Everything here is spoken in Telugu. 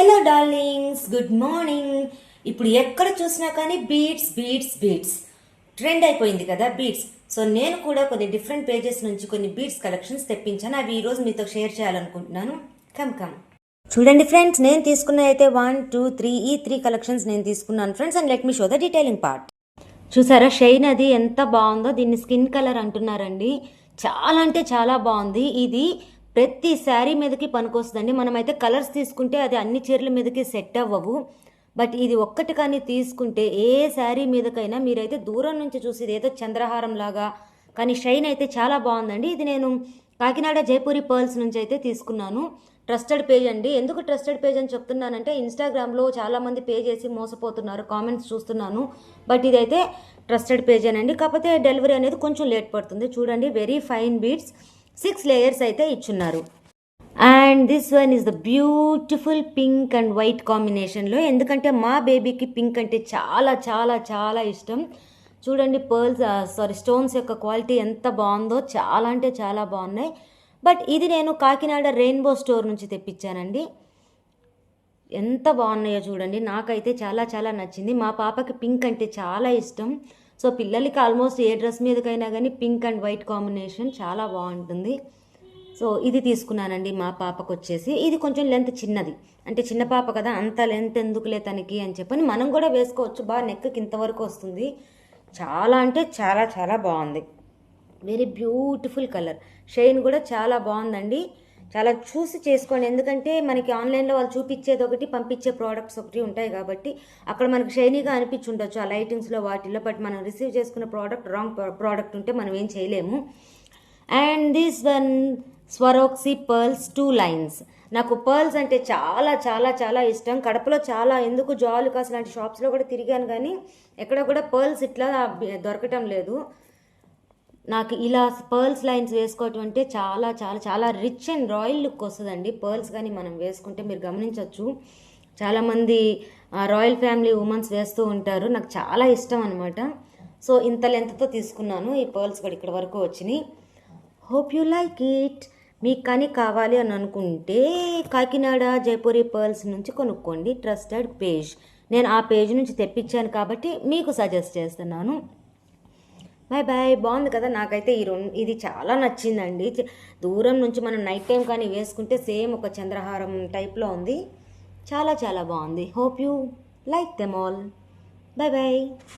Hello darlings, good morning. ఇప్పుడు ఎక్కడ చూసినా కానీ బీట్స్ బీట్స్ బీట్స్ ట్రెండ్ అయిపోయింది కదా బీట్స్. సో నేను కూడా కొన్ని డిఫరెంట్ పేజెస్ నుంచి కొన్ని బీట్స్ కలెక్షన్స్ తెప్పించాను. అవి ఈరోజు మీతో షేర్ చేయాలనుకుంటున్నాను. కమ్ చూడండి ఫ్రెండ్స్, నేను తీసుకున్న అయితే 1 2 3 ఈ 3 కలెక్షన్స్ నేను తీసుకున్నాను friends. And let me show the detailing part. చూసారా షైన్ అది ఎంత బాగుందో. దీన్ని స్కిన్ కలర్ అంటున్నారండి. చాలా అంటే చాలా బాగుంది. ఇది ప్రతి శారీ మీదకి పనికొస్తుందండి. మనమైతే కలర్స్ తీసుకుంటే అది అన్ని చీరల మీదకి సెట్ అవ్వవు. బట్ ఇది ఒక్కటి కానీ తీసుకుంటే ఏ శారీ మీదకైనా మీరైతే దూరం నుంచి చూసి ఏదో చంద్రహారం లాగా. కానీ షైన్ అయితే చాలా బాగుందండి. ఇది నేను కాకినాడ జైపూరి పర్ల్స్ నుంచి అయితే తీసుకున్నాను. ట్రస్టెడ్ పేజ్ అండి. ఎందుకు ట్రస్టెడ్ పేజ్ అని చెప్తున్నానంటే ఇన్స్టాగ్రామ్లో చాలామంది పే చేసి మోసపోతున్నారు, కామెంట్స్ చూస్తున్నాను. బట్ ఇదైతే ట్రస్టెడ్ పేజ్ అనండి. కాకపోతే డెలివరీ అనేది కొంచెం లేట్ పడుతుంది. చూడండి, వెరీ ఫైన్ బీడ్స్, 6 లేయర్స్ అయితే ఇచ్చున్నారు. And this one is the beautiful pink and white కాంబినేషన్లో. ఎందుకంటే మా బేబీకి పింక్ అంటే చాలా చాలా చాలా ఇష్టం. చూడండి పర్ల్స్ స్టోన్స్ యొక్క క్వాలిటీ ఎంత బాగుందో. చాలా అంటే చాలా బాగున్నాయి. బట్ ఇది నేను కాకినాడ రెయిన్బో స్టోర్ నుంచి తెప్పించానండి. ఎంత బాగున్నాయో చూడండి. నాకైతే చాలా చాలా నచ్చింది. మా పాపకి పింక్ అంటే చాలా ఇష్టం. సో పిల్లలకి ఆల్మోస్ట్ ఏ డ్రెస్ మీదకైనా కానీ పింక్ అండ్ వైట్ కాంబినేషన్ చాలా బాగుంటుంది. సో ఇది తీసుకున్నానండి మా పాపకు వచ్చేసి. ఇది కొంచెం లెంత్ చిన్నది, అంటే చిన్న పాప కదా, అంత లెంత్ ఎందుకులే తనకి అని చెప్పని మనం కూడా వేసుకోవచ్చు. బాగా నెక్కి ఇంతవరకు వస్తుంది. చాలా అంటే చాలా చాలా బాగుంది. Very beautiful colour. షైన్ కూడా చాలా బాగుందండి. చాలా చూసి చేసుకోండి. ఎందుకంటే మనకి ఆన్లైన్లో వాళ్ళు చూపించేది ఒకటి, పంపించే ప్రోడక్ట్స్ ఒకటి ఉంటాయి కాబట్టి అక్కడ మనకు షైనీగా అనిపించి ఉండొచ్చు ఆ లైటింగ్స్లో వాటిల్లో. బట్ మనం రిసీవ్ చేసుకున్న ప్రోడక్ట్ రాంగ్ ప్రోడక్ట్ ఉంటే మనం ఏం చేయలేము. And this one Swarovski pearls 2 lines. నాకు పర్ల్స్ అంటే చాలా చాలా చాలా ఇష్టం. కడపలో చాలా ఎందుకు జాలుకాస్ లాంటి షాప్స్లో కూడా తిరిగాను, కానీ ఎక్కడ కూడా పర్ల్స్ ఇట్లా దొరకటం లేదు. నాకు ఇలా పర్ల్స్ లైన్స్ వేసుకోవటం అంటే చాలా చాలా చాలా రిచ్ అండ్ రాయల్ లుక్ వస్తుందండి. పర్ల్స్ కానీ మనం వేసుకుంటే మీరు గమనించవచ్చు. చాలామంది రాయల్ ఫ్యామిలీ ఉమెన్స్ వేస్తూ ఉంటారు. నాకు చాలా ఇష్టం అనమాట. సో ఇంత లెంత్తో తీసుకున్నాను. ఈ పర్ల్స్ కూడా ఇక్కడ వరకు వచ్చినాయి. Hope you like it. మీకు కానీ కావాలి అని అనుకుంటే కాకినాడ జైపూరి పర్ల్స్ నుంచి కొనుక్కోండి. Trusted page. నేను ఆ పేజ్ నుంచి తెప్పించాను కాబట్టి మీకు సజెస్ట్ చేస్తున్నాను. Bye bye. బాగుంది కదా. నాకైతే ఇది చాలా నచ్చిందండి. దూరం నుంచి మనం నైట్ టైం కానీ వేసుకుంటే సేమ్ ఒక చంద్రహారం టైప్లో ఉంది. చాలా చాలా బాగుంది. Hope you like them all. Bye bye.